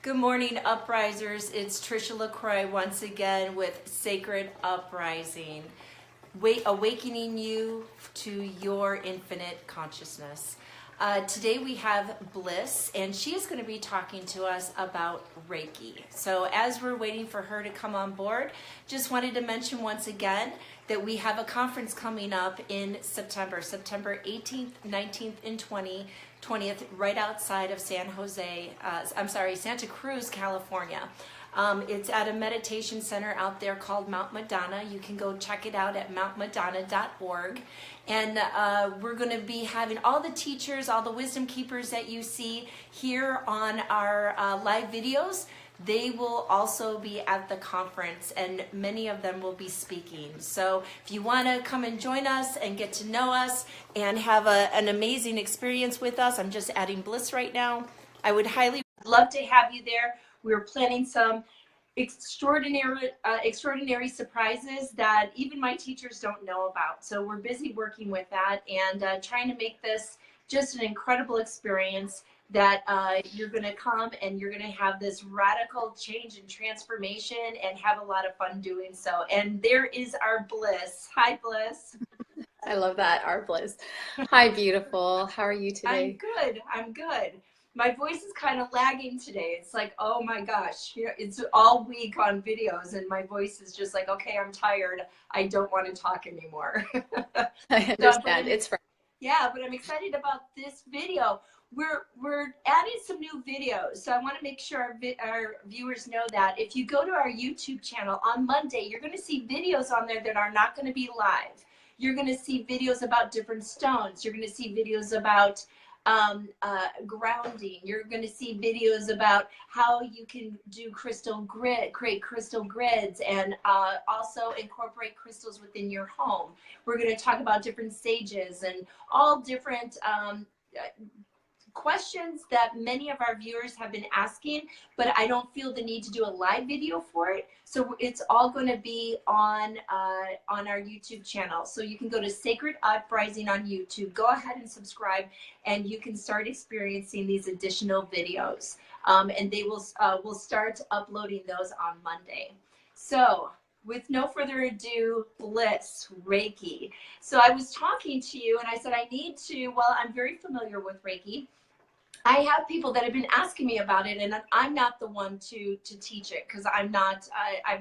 Good morning, Uprisers. It's Trisha LaCroix once again with Sacred Uprising, awakening you to your infinite consciousness. Today we have Bliss, and she is going to be talking to us about Reiki. So as we're waiting for her to come on board, just wanted to mention once again that we have a conference coming up in September 18th, 19th, and 20th, right outside of Santa Cruz, California. It's at a meditation center out there called Mount Madonna. You can go check it out at mountmadonna.org. And we're going to be having all the teachers, all the wisdom keepers that you see here on our live videos. They will also be at the conference, and many of them will be speaking. So if you want to come and join us and get to know us and have an amazing experience with us, I'm just adding Bliss right now. I would highly love to have you there. We're planning some extraordinary surprises that even my teachers don't know about. So we're busy working with that and trying to make this just an incredible experience that you're going to come and you're going to have this radical change and transformation and have a lot of fun doing so. And there is our Bliss. Hi, Bliss. I love that, our Bliss. Hi, beautiful. How are you today? I'm good. My voice is kind of lagging today. It's like, oh my gosh, it's all week on videos and my voice is just like, okay, I'm tired. I don't want to talk anymore. I understand. It's fun. Yeah, but I'm excited about this video. We're adding some new videos, so I want to make sure our viewers know that if you go to our YouTube channel on Monday, you're going to see videos on there that are not going to be live. You're going to see videos about different stones. You're going to see videos about grounding. You're going to see videos about how you can do create crystal grids, and also incorporate crystals within your home. We're going to talk about different sages and all different questions that many of our viewers have been asking, but I don't feel the need to do a live video for it. So it's all going to be on our YouTube channel. So you can go to Sacred Uprising on YouTube. Go ahead and subscribe, and you can start experiencing these additional videos. And they will start uploading those on Monday. So with no further ado, Bliss, Reiki. So I was talking to you and I said, I'm very familiar with Reiki. I have people that have been asking me about it, and I'm not the one to teach it because I've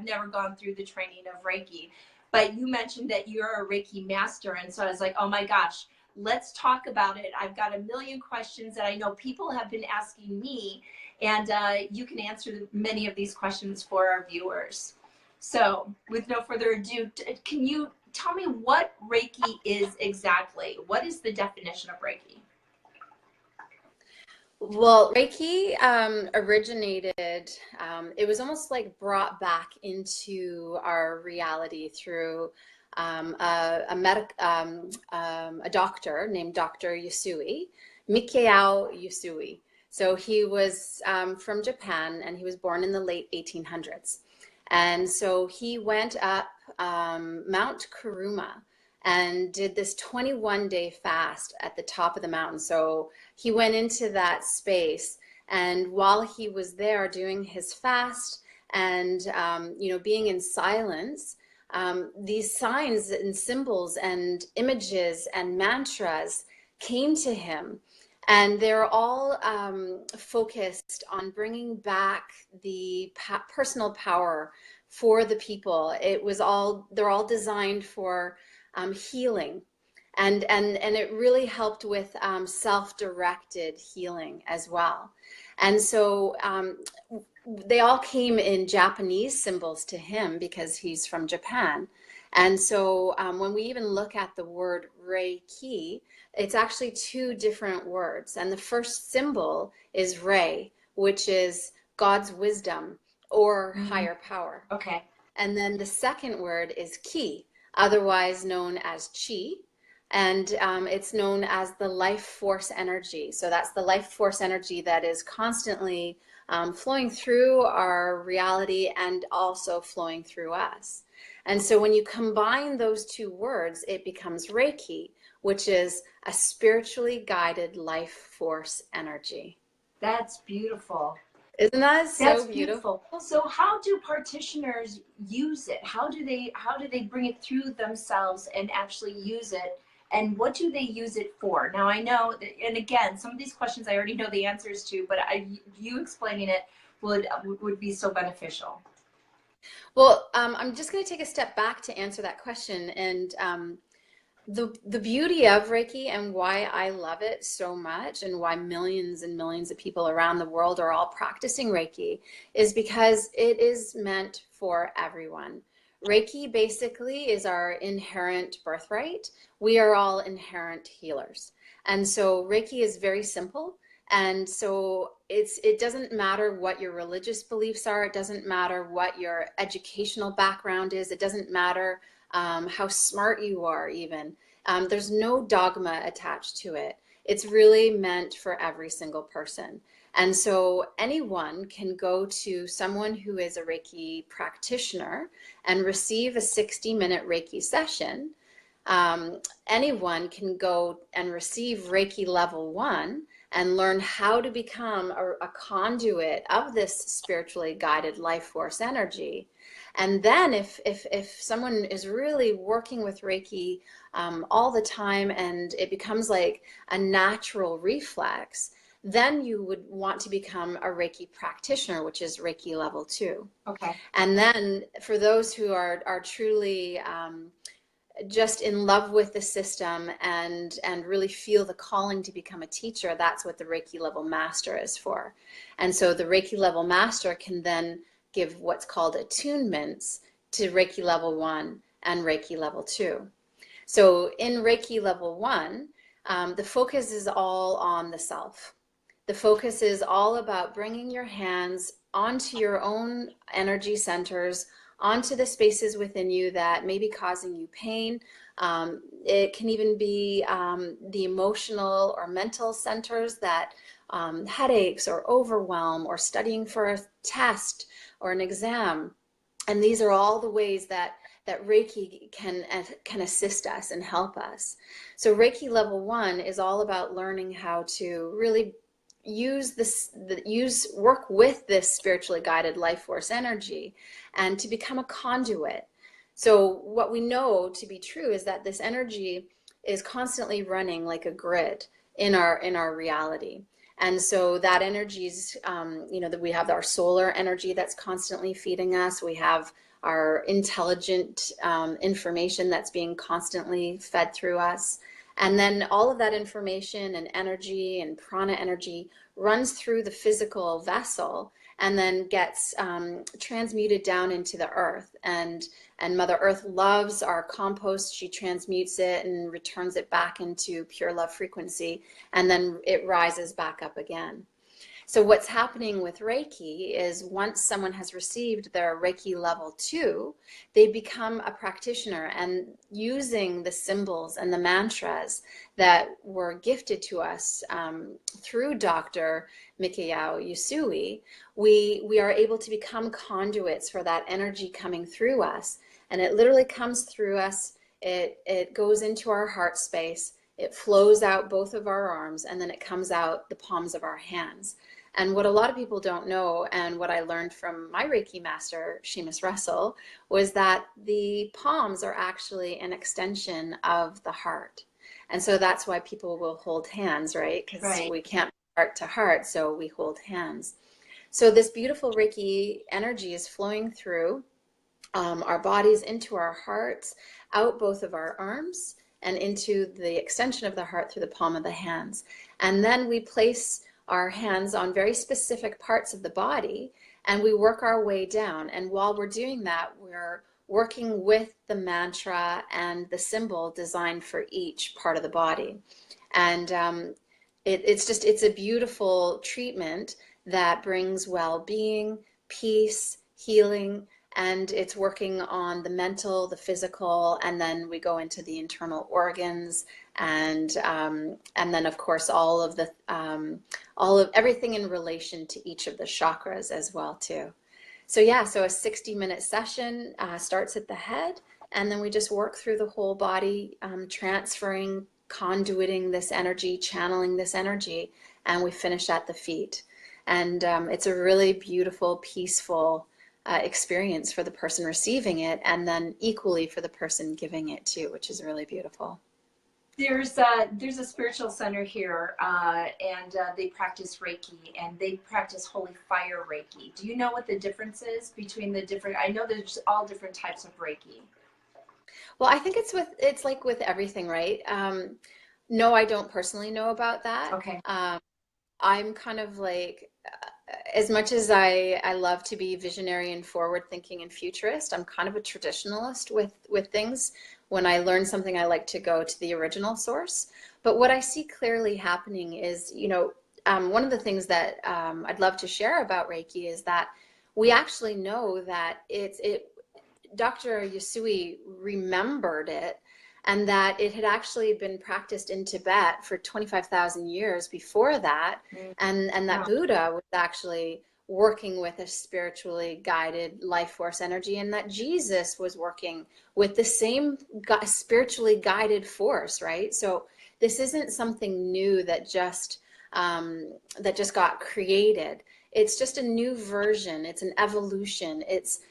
never gone through the training of Reiki. But you mentioned that you're a Reiki master, and so I was like, oh my gosh, let's talk about it. I've got a million questions that I know people have been asking me, and you can answer many of these questions for our viewers. So with no further ado, can you tell me what Reiki is exactly? What is the definition of Reiki? Well, Reiki originated, it was almost like brought back into our reality through a doctor named Dr. Yusui, Mikao Yusui. So he was from Japan, and he was born in the late 1800s. And so he went up Mount Kuruma and did this 21-day fast at the top of the mountain. So he went into that space, and while he was there doing his fast and being in silence, these signs and symbols and images and mantras came to him, and they're all focused on bringing back the personal power for the people. They're all designed for healing, and it really helped with self-directed healing as well. And so they all came in Japanese symbols to him because he's from Japan. And so when we even look at the word Reiki, it's actually two different words. And the first symbol is Rei, which is God's wisdom or higher power. Okay. And then the second word is Ki, otherwise known as Chi, and it's known as the life force energy. So that's the life force energy that is constantly flowing through our reality and also flowing through us. And so when you combine those two words, it becomes Reiki, which is a spiritually guided life force energy. That's beautiful. Isn't that That's so beautiful? beautiful. So how do practitioners use it? How do they bring it through themselves and actually use it? And what do they use it for? Now I know that, and again, some of these questions I already know the answers to, but you explaining it would be so beneficial. Well, I'm just going to take a step back to answer that question. And the beauty of Reiki and why I love it so much and why millions and millions of people around the world are all practicing Reiki is because it is meant for everyone. Reiki basically is our inherent birthright. We are all inherent healers. And so Reiki is very simple. And so it doesn't matter what your religious beliefs are. It doesn't matter what your educational background is. It doesn't matter how smart you are even. There's no dogma attached to it. It's really meant for every single person. And so anyone can go to someone who is a Reiki practitioner and receive a 60-minute Reiki session. Anyone can go and receive Reiki level 1 and learn how to become a conduit of this spiritually guided life force energy. And then if someone is really working with Reiki all the time and it becomes like a natural reflex, then you would want to become a Reiki practitioner, which is Reiki level 2. Okay. And then for those who are truly just in love with the system and really feel the calling to become a teacher, that's what the Reiki level master is for. And so the Reiki level master can then give what's called attunements to Reiki level 1 and Reiki level 2. So in Reiki level 1, the focus is all on the self. The focus is all about bringing your hands onto your own energy centers, onto the spaces within you that may be causing you pain. It can even be the emotional or mental centers that headaches or overwhelm or studying for a test or an exam. And these are all the ways that Reiki can assist us and help us. So Reiki level 1 is all about learning how to really work with this spiritually guided life force energy and to become a conduit. So what we know to be true is that this energy is constantly running like a grid in our reality. And so that energy is, that we have our solar energy that's constantly feeding us. We have our intelligent information that's being constantly fed through us. And then all of that information and energy and prana energy runs through the physical vessel and then gets transmuted down into the earth. And Mother Earth loves our compost. She transmutes it and returns it back into pure love frequency. And then it rises back up again. So what's happening with Reiki is once someone has received their Reiki level 2, they become a practitioner, and using the symbols and the mantras that were gifted to us through Dr. Mikao Usui, we are able to become conduits for that energy coming through us. And it literally comes through us. It goes into our heart space. It flows out both of our arms, and then it comes out the palms of our hands. And what a lot of people don't know, and what I learned from my Reiki master, Seamus Russell, was that the palms are actually an extension of the heart. And so that's why people will hold hands, right? Because we can't heart to heart, so we hold hands. So this beautiful Reiki energy is flowing through our bodies into our hearts, out both of our arms, and into the extension of the heart through the palm of the hands. And then we place our hands on very specific parts of the body, and we work our way down. And while we're doing that, we're working with the mantra and the symbol designed for each part of the body. And it's a beautiful treatment that brings well-being, peace, healing, and it's working on the mental, the physical, and then we go into the internal organs, and then of course all of everything in relation to each of the chakras as well too. So yeah, so a 60-minute session starts at the head, and then we just work through the whole body, transferring, conduiting this energy, channeling this energy, and we finish at the feet. And it's a really beautiful, peaceful experience for the person receiving it, and then equally for the person giving it too, which is really beautiful. There's a spiritual center here, and they practice Reiki, and they practice Holy Fire Reiki. Do you know what the difference is between the different? I know there's all different types of Reiki. Well, I think it's like with everything, right? No, I don't personally know about that. Okay. I'm kind of like, as much as I love to be visionary and forward thinking and futurist, I'm kind of a traditionalist with things. When I learn something, I like to go to the original source. But what I see clearly happening is, one of the things that I'd love to share about Reiki is that we actually know that Dr. Yasui remembered it, and that it had actually been practiced in Tibet for 25,000 years before that, and that Buddha was actually working with a spiritually guided life force energy, and that Jesus was working with the same spiritually guided force, right? So this isn't something new that just got created. It's just a new version. It's an evolution. It's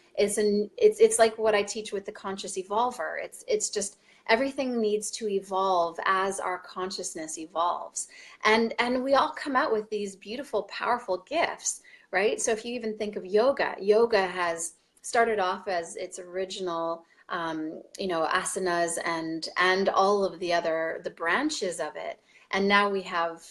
like what I teach with the conscious evolver. It's just everything needs to evolve as our consciousness evolves. And we all come out with these beautiful, powerful gifts, right? So if you even think of yoga has started off as its original, asanas and all of the branches of it. And now we have,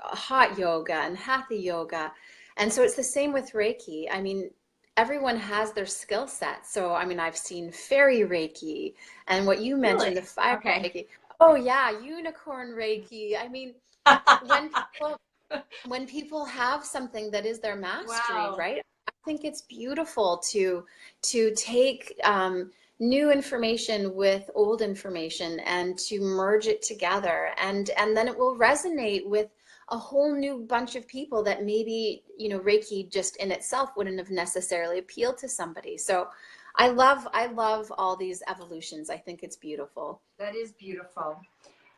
hot yoga and hatha yoga. And so it's the same with Reiki. I mean, everyone has their skill set. So, I mean, I've seen fairy Reiki, and what you mentioned, Really? the fire Okay. Reiki. Oh yeah, unicorn Reiki. I mean, when people have something that is their mastery, Wow. right? I think it's beautiful to take new information with old information and to merge it together, and then it will resonate with a whole new bunch of people that maybe, Reiki just in itself wouldn't have necessarily appealed to somebody. So I love all these evolutions. I think it's beautiful. That is beautiful.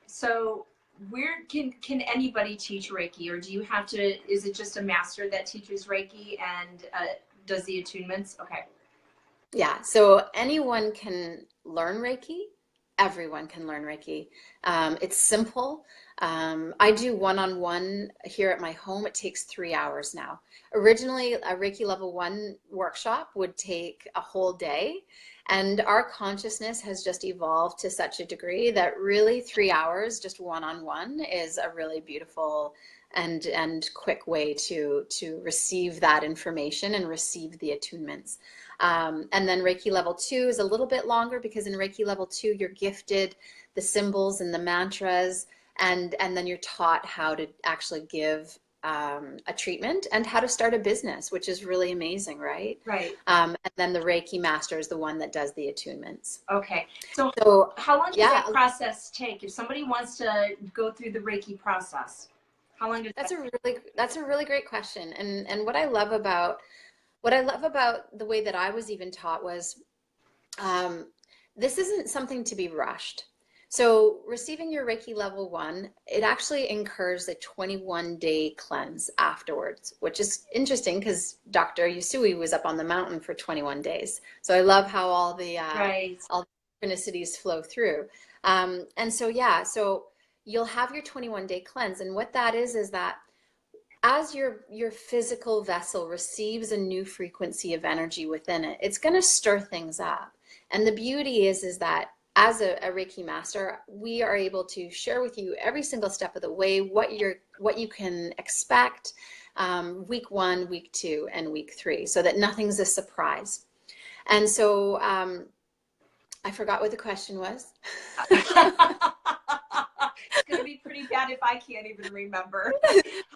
So where can anybody teach Reiki, or do you have to, is it just a master that teaches Reiki and does the attunements? Okay. Yeah, so anyone can learn Reiki. Everyone can learn Reiki. It's simple. I do one-on-one here at my home. It takes 3 hours now. Originally, a Reiki level 1 workshop would take a whole day. And our consciousness has just evolved to such a degree that really 3 hours, just one-on-one, is a really beautiful and quick way to receive that information and receive the attunements. And then Reiki level 2 is a little bit longer, because in Reiki level 2, you're gifted the symbols and the mantras, and then you're taught how to actually give a treatment and how to start a business, which is really amazing, right? Right. And then the Reiki master is the one that does the attunements. Okay. So how long does that process take? If somebody wants to go through the Reiki process, how long does that's a really great question. And what I love about the way that I was even taught was, this isn't something to be rushed. So receiving your Reiki level 1, it actually incurs a 21-day cleanse afterwards, which is interesting because Dr. Yasui was up on the mountain for 21 days. So I love how all the synchronicities flow through. And so, yeah, so you'll have your 21-day cleanse. And what that is that as your physical vessel receives a new frequency of energy within it, it's going to stir things up. And the beauty is that as a Reiki master, we are able to share with you every single step of the way what you can expect week 1, week 2, and week 3, so that nothing's a surprise. And so I forgot what the question was. It's going to be pretty bad if I can't even remember.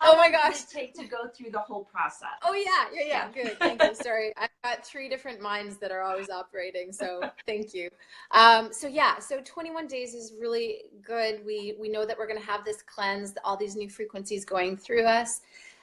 Oh my gosh. How long does it take to go through the whole process? Oh yeah. Good. Thank you. Sorry. I've got 3 different minds that are always operating. So thank you. So 21 days is really good. We know that we're going to have this cleanse, all these new frequencies going through us.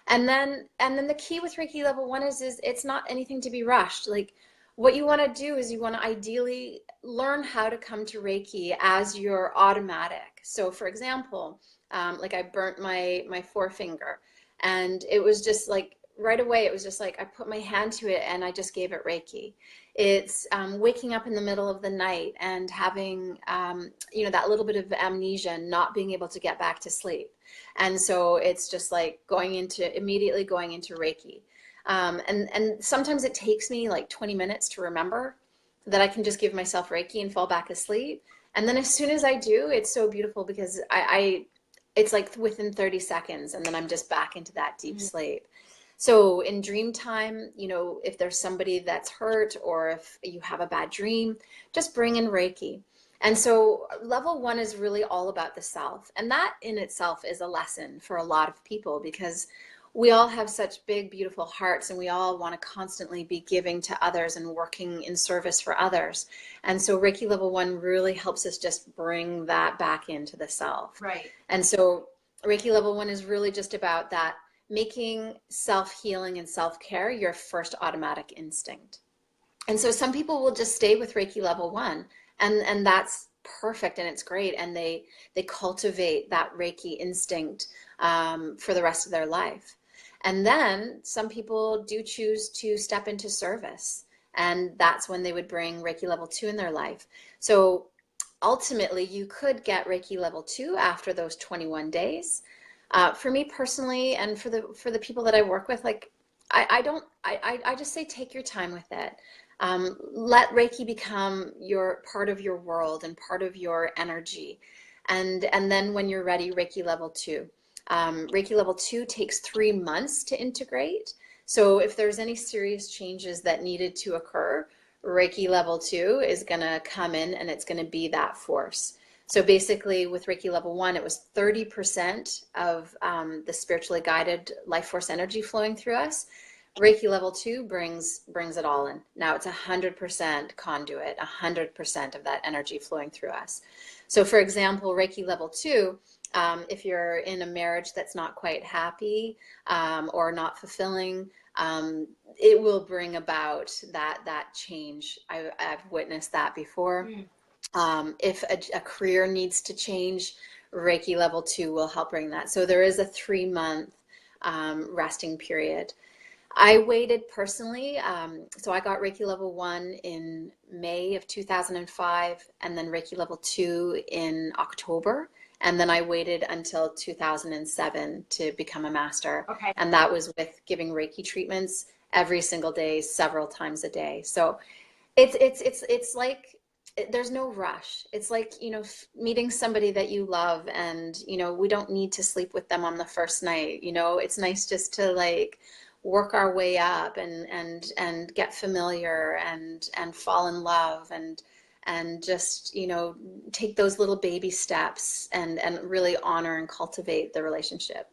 And then the key with Reiki level 1 is it's not anything to be rushed. Like, what you want to do is you want to ideally learn how to come to Reiki as your automatic. So for example, like I burnt my forefinger, And it was just like right away, it was just like I put my hand to it and I just gave it Reiki. It's waking up in the middle of the night and having, that little bit of amnesia, not being able to get back to sleep. And so it's just like immediately going into Reiki. And sometimes it takes me like 20 minutes to remember that I can just give myself Reiki and fall back asleep. And then as soon as I do, it's so beautiful because it's like within 30 seconds and then I'm just back into that deep sleep. So in dream time, if there's somebody that's hurt or if you have a bad dream, just bring in Reiki. And so level 1 is really all about the self. And that in itself is a lesson for a lot of people because we all have such big, beautiful hearts and we all want to constantly be giving to others and working in service for others. And so Reiki level 1 really helps us just bring that back into the self. Right. And so Reiki level 1 is really just about that, making self-healing and self-care your first automatic instinct. And so some people will just stay with Reiki level 1 and that's perfect and it's great. And they cultivate that Reiki instinct for the rest of their life. And then some people do choose to step into service. And that's when they would bring Reiki level 2 in their life. So ultimately you could get Reiki level 2 after those 21 days. For me personally, and for the people that I work with, like I just say take your time with it. Let Reiki become your part of your world and part of your energy, and then when you're ready, Reiki level 2. Reiki level 2 takes 3 months to integrate. So if there's any serious changes that needed to occur, Reiki level 2 is going to come in and it's going to be that force. So basically with Reiki level 1, it was 30% of the spiritually guided life force energy flowing through us. Reiki level 2 brings it all in. Now it's 100% conduit, 100% of that energy flowing through us. So for example, Reiki level 2, if you're in a marriage that's not quite happy or not fulfilling, it will bring about that change. I've witnessed that before. If a career needs to change, Reiki level 2 will help bring that. So there is a 3-month resting period. I waited personally. So I got Reiki level 1 in May of 2005 and then Reiki level 2 in October. And then I waited until 2007 to become a master. Okay. And that was with giving Reiki treatments every single day, several times a day. So it's like, there's no rush. It's like, meeting somebody that you love and, we don't need to sleep with them on the first night. It's nice just to like work our way up and get familiar and fall in love and just, take those little baby steps and really honor and cultivate the relationship.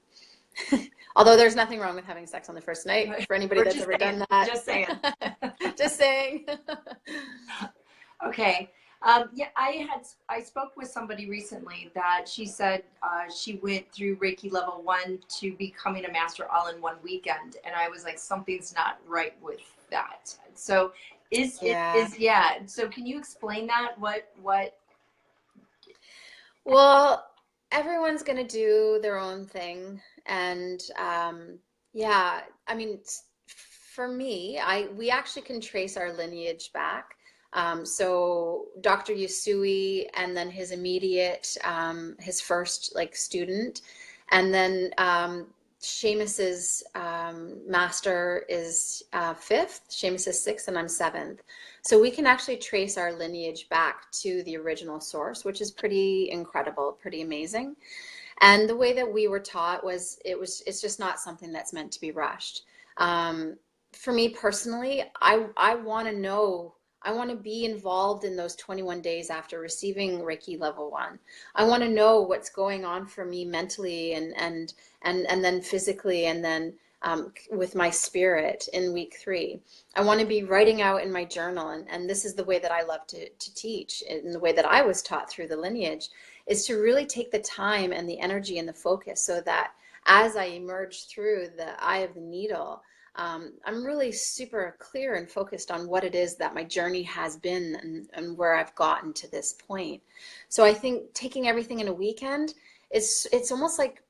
Although there's nothing wrong with having sex on the first night for anybody that's ever done that. Just saying. Just saying. Okay. Yeah, I spoke with somebody recently that she said she went through Reiki level 1 to becoming a master all in one weekend, and I was like, something's not right with that. So so can you explain that? What? Well, everyone's gonna do their own thing, and I mean, for me, we actually can trace our lineage back. So Dr. Yusui and then his immediate, his first like student, and then Seamus's master is 5th, Seamus is 6th, and I'm 7th. So we can actually trace our lineage back to the original source, which is pretty incredible, pretty amazing. And the way that we were taught was it's just not something that's meant to be rushed. For me personally, I want to know. I want to be involved in those 21 days after receiving Reiki level 1. I want to know what's going on for me mentally and then physically and then with my spirit in week 3. I want to be writing out in my journal, and this is the way that I love to teach, and the way that I was taught through the lineage is to really take the time and the energy and the focus so that as I emerge through the eye of the needle, I'm really super clear and focused on what it is that my journey has been and where I've gotten to this point. So I think taking everything in a weekend it's almost like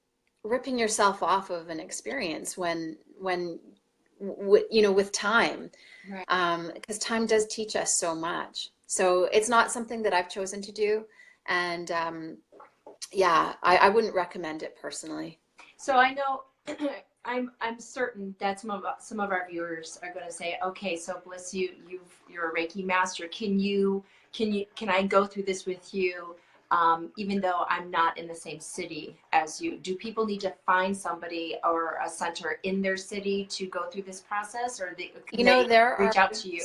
ripping yourself off of an experience with time, Right. because time does teach us so much. So it's not something that I've chosen to do. And yeah, I wouldn't recommend it personally. So I know I'm certain that some of our viewers are going to say, okay, so Bliss, you're a Reiki master. Can I go through this with you, even though I'm not in the same city as you? Do people need to find somebody or a center in their city to go through this process, or can they There reach are, out to you?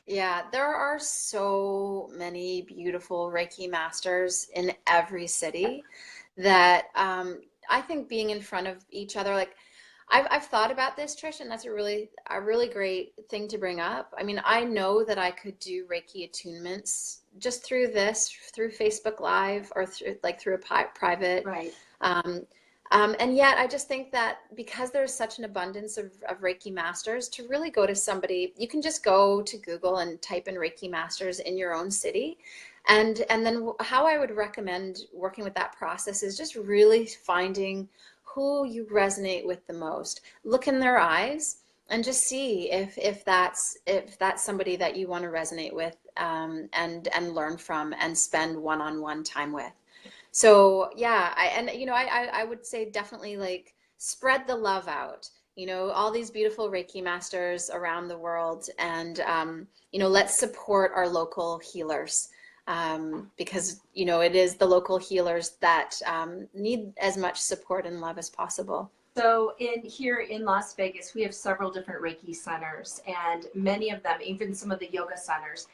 yeah, there are so many beautiful Reiki masters in every city that I think being in front of each other, like I've thought about this, Trish, and that's a really great thing to bring up. I mean, I know that I could do Reiki attunements just through Facebook Live, or through a private. Right. Um, and yet, I just think that because there's such an abundance of Reiki masters, to really go to somebody, you can just go to Google and type in Reiki masters in your own city. And then how I would recommend working with that process is just really finding who you resonate with the most. Look in their eyes and just see if that's somebody that you want to resonate with, and learn from and spend one-on-one time with. So yeah, I would say definitely, like, spread the love out. All these beautiful Reiki masters around the world, and let's support our local healers, because it is the local healers that need as much support and love as possible. So here in Las Vegas, we have several different Reiki centers, and many of them, even some of the yoga centers,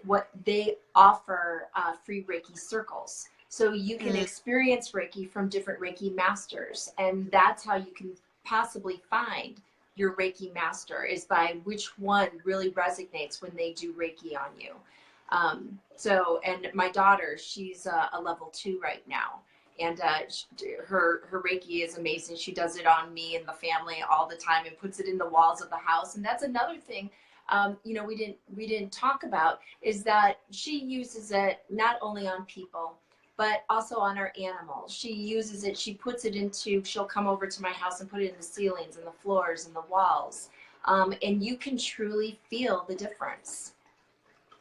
what they offer free Reiki circles. So you can experience Reiki from different Reiki masters, and that's how you can possibly find your Reiki master, is by which one really resonates when they do Reiki on you. And my daughter, she's a level 2 right now. And her Reiki is amazing. She does it on me and the family all the time, and puts it in the walls of the house. And that's another thing, we didn't talk about, is that she uses it not only on people, but also on our animals. She uses it. She'll come over to my house and put it in the ceilings and the floors and the walls, and you can truly feel the difference.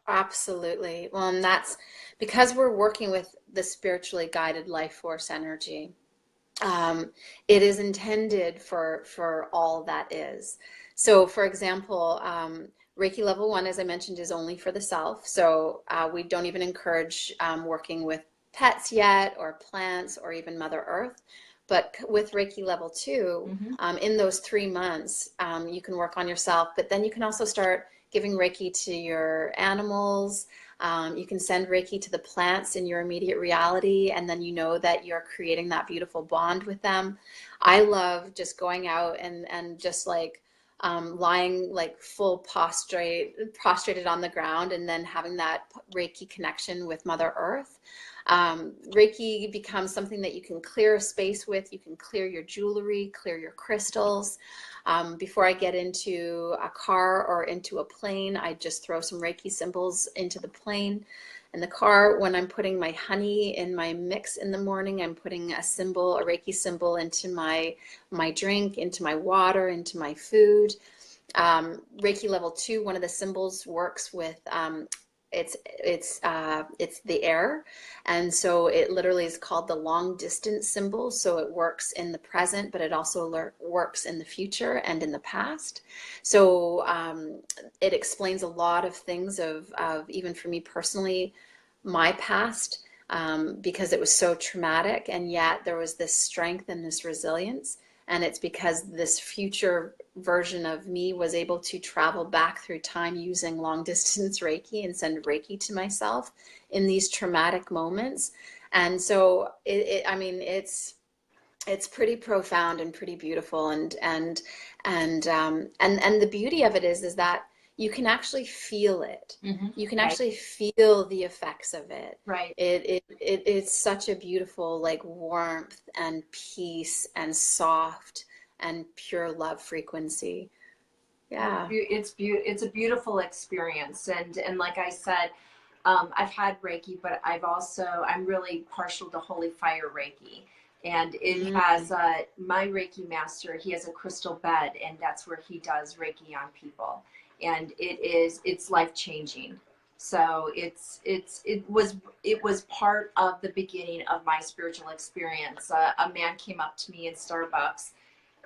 Absolutely. Well, and that's because we're working with the spiritually guided life force energy. It is intended for all that is. So, for example, Reiki level 1, as I mentioned, is only for the self. So we don't even encourage working with pets yet, or plants, or even Mother Earth. But with Reiki level 2, in those 3 months, you can work on yourself, but then you can also start giving Reiki to your animals. You can send Reiki to the plants in your immediate reality, and then that you're creating that beautiful bond with them. I love just going out and just like lying like full prostrated on the ground, and then having that Reiki connection with Mother Earth. Reiki becomes something that you can clear a space with. You can clear your jewelry, clear your crystals. Before I get into a car or into a plane, I just throw some Reiki symbols into the plane. In the car, when I'm putting my honey in my mix in the morning, I'm putting a Reiki symbol into my drink, into my water, into my food. Reiki level 2, one of the symbols works with it's the air, and so it literally is called the long distance symbol. So it works in the present, but it also works in the future and in the past. So it explains a lot of things of even for me personally, my past, because it was so traumatic, and yet there was this strength and this resilience. And it's because this future version of me was able to travel back through time using long distance Reiki and send Reiki to myself in these traumatic moments. And so it's pretty profound and pretty beautiful. And the beauty of it is that you can actually feel it. You can actually feel the effects of it. Right. It's such a beautiful, like, warmth and peace and soft and pure love frequency. Yeah. It's a beautiful experience. And like I said, I've had Reiki, but I'm really partial to Holy Fire Reiki. And it has my Reiki master, he has a crystal bed, and that's where he does Reiki on people. And it's life changing. So it was part of the beginning of my spiritual experience. A man came up to me in Starbucks,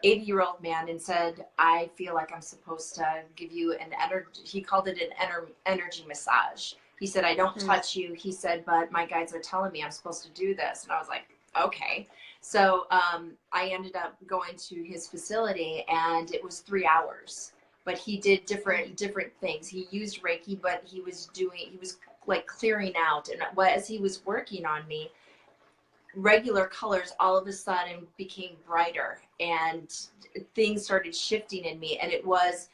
80-year-old man, and said, I feel like I'm supposed to give you an energy. He called it an energy massage. He said, I don't touch you. He said, but my guides are telling me I'm supposed to do this. And I was like, okay. So I ended up going to his facility, and it was 3 hours. But he did different things. He used Reiki, but he was like clearing out. And as he was working on me, regular colors all of a sudden became brighter, and things started shifting in me. And it was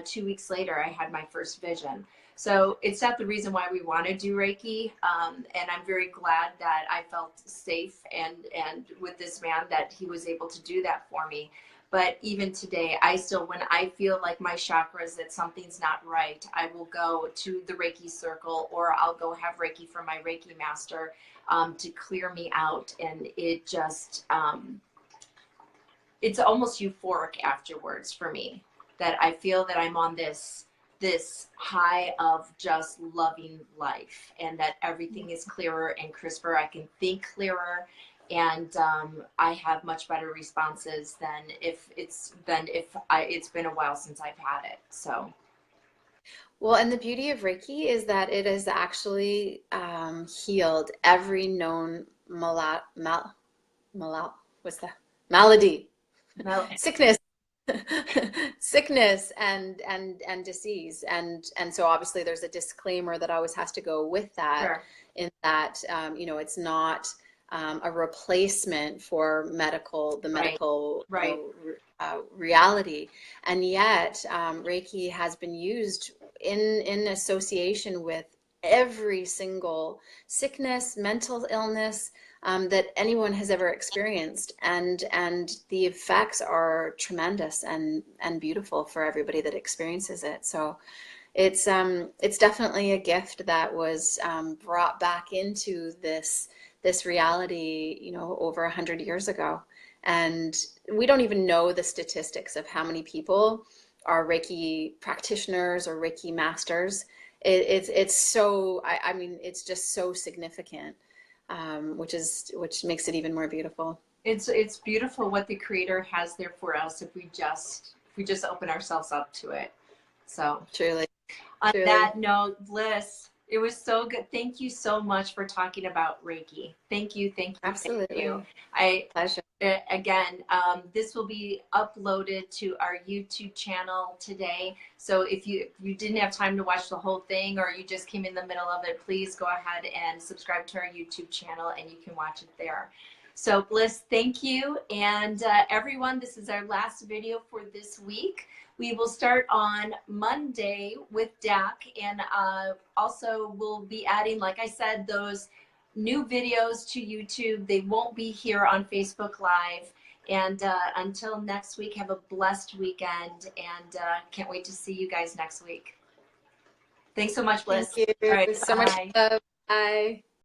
2 weeks later, I had my first vision. So it's not the reason why we want to do Reiki. And I'm very glad that I felt safe and with this man, that he was able to do that for me. But even today, I still, when I feel like my chakras, that something's not right, I will go to the Reiki circle, or I'll go have Reiki from my Reiki master to clear me out. And it just, it's almost euphoric afterwards for me, that I feel that I'm on this high of just loving life, and that everything is clearer and crisper. I can think clearer, and I have much better responses than if it's been a while since I've had it. So. Well, and the beauty of Reiki is that it has actually healed every known what's that? Malady, sickness, sickness and disease. And so obviously there's a disclaimer that always has to go with that. Sure. In that, you know, it's not a replacement for the medical right. Reality. And yet Reiki has been used in association with every single sickness, mental illness that anyone has ever experienced, and the effects are tremendous and beautiful for everybody that experiences it. So it's definitely a gift that was brought back into this reality, you know, over 100 years ago. And we don't even know the statistics of how many people are Reiki practitioners or Reiki masters. It's so, I mean, it's just so significant, which makes it even more beautiful. It's beautiful what the Creator has there for us if we just open ourselves up to it. So truly. On that note, Bliss, it was so good. Thank you so much for talking about Reiki. Thank you. Absolutely. Thank you. Pleasure. Again, this will be uploaded to our YouTube channel today. So if you didn't have time to watch the whole thing, or you just came in the middle of it, please go ahead and subscribe to our YouTube channel, and you can watch it there. So Bliss, thank you. And everyone, this is our last video for this week. We will start on Monday with Dak, and also we'll be adding, like I said, those new videos to YouTube. They won't be here on Facebook Live. And until next week, have a blessed weekend, and can't wait to see you guys next week. Thanks so much, Bliss. Thank you. All right, so much love. Bye.